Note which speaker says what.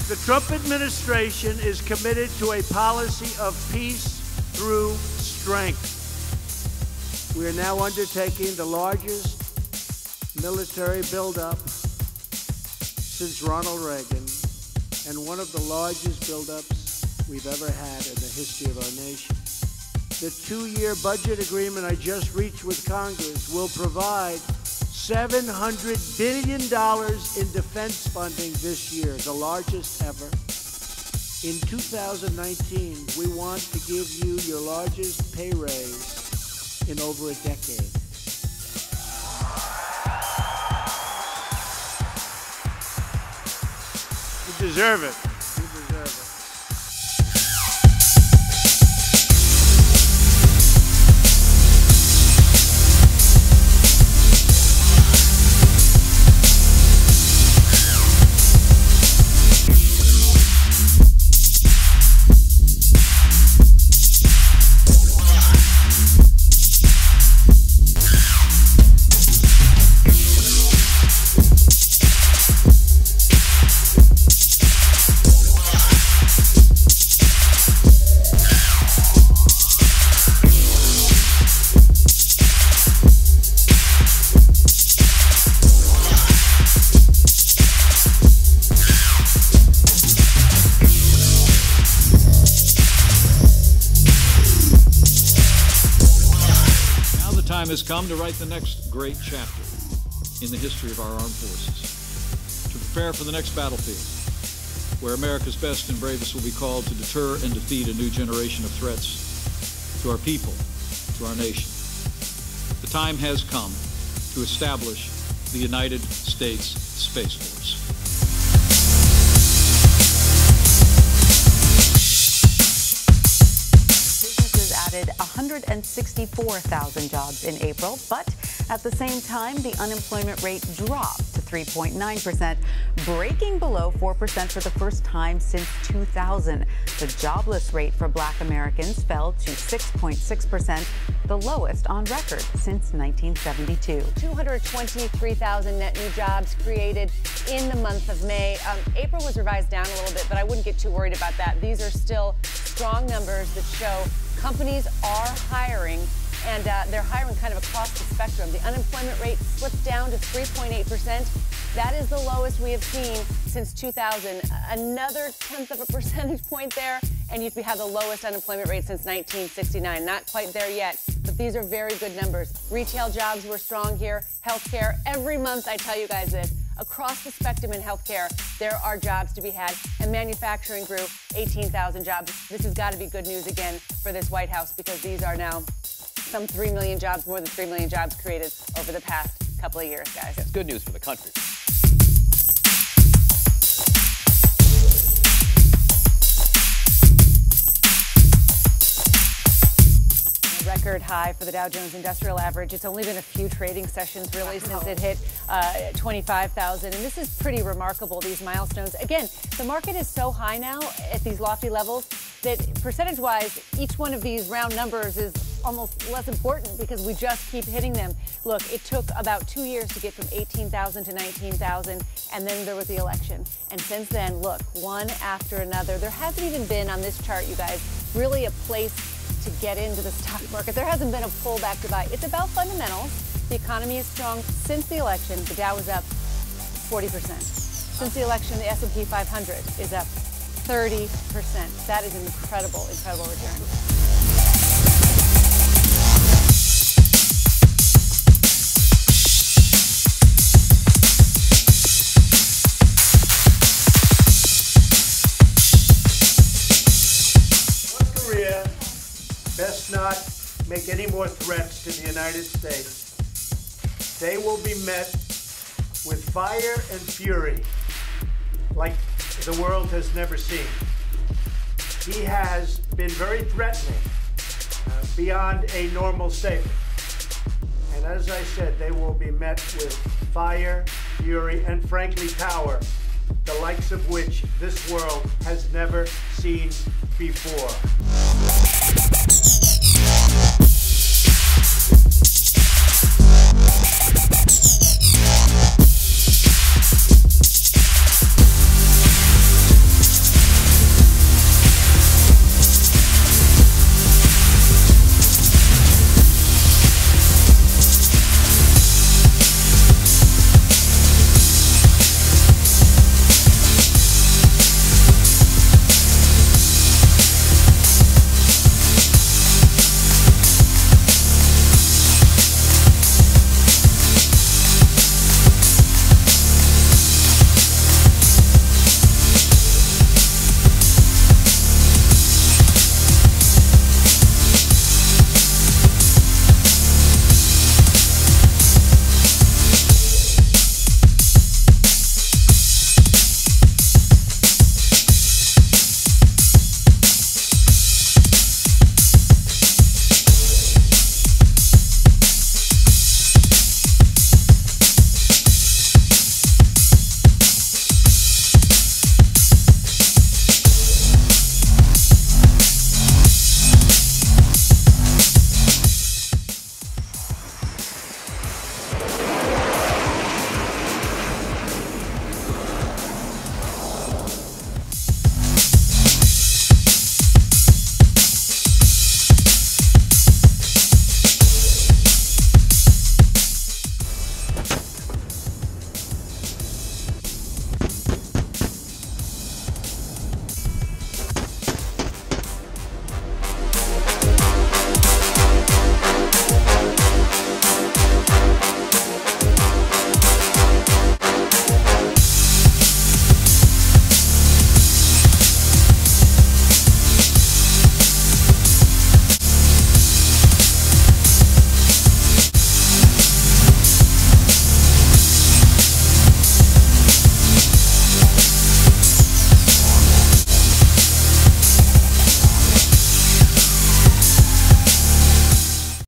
Speaker 1: The Trump administration is committed to a policy of peace through strength. We are now undertaking the largest military buildup since Ronald Reagan, and one of the largest buildups we've ever had in the history of our nation. The 2-year budget agreement I just reached with Congress will provide $700 billion in defense funding this year, the largest ever. In 2019, we want to give you your largest pay raise in over a decade. You deserve it. You deserve it.
Speaker 2: Time has come to write the next great chapter in the history of our armed forces, to prepare for the next battlefield, where America's best and bravest will be called to deter and defeat a new generation of threats to our people, to our nation. The time has come to establish the United States Space Force.
Speaker 3: Added 164,000 jobs in April, but at the same time, the unemployment rate dropped to 3.9%, breaking below 4% for the first time since 2000. The jobless rate for Black Americans fell to 6.6%, the lowest on record since 1972.
Speaker 4: 223,000 net new jobs created in the month of May. April was revised down a little bit, but I wouldn't get too worried about that. These are still strong numbers that show companies are hiring, and they're hiring kind of across the spectrum. The unemployment rate slipped down to 3.8%. That is the lowest we have seen since 2000. Another 1/10 of a percentage point there, and you'd have the lowest unemployment rate since 1969. Not quite there yet, but these are very good numbers. Retail jobs were strong here. Healthcare, every month I tell you guys this. Across the spectrum in healthcare, there are jobs to be had, and manufacturing grew 18,000 jobs. This has got to be good news again for this White House, because these are now some 3 million jobs, more than 3 million jobs created over the past couple of years, guys.
Speaker 5: It's good news for the country.
Speaker 4: Record high for the Dow Jones Industrial Average. It's only been a few trading sessions really since it hit 25,000, and this is pretty remarkable, these milestones. Again, the market is so high now at these lofty levels that percentage-wise, each one of these round numbers is almost less important because we just keep hitting them. Look, it took about 2 years to get from 18,000 to 19,000, and then there was the election. And since then, look, one after another. There hasn't even been on this chart, you guys, really a place to get into the stock market. There hasn't been a pullback to buy. It's about fundamentals. The economy is strong. Since the election, the Dow is up 40%. Since the election, the S&P 500 is up 30%. That is an incredible, incredible return.
Speaker 1: Best not make any more threats to the United States. They will be met with fire and fury like the world has never seen. He has been very threatening beyond a normal statement. And as I said, they will be met with fire, fury, and frankly power, the likes of which this world has never seen before.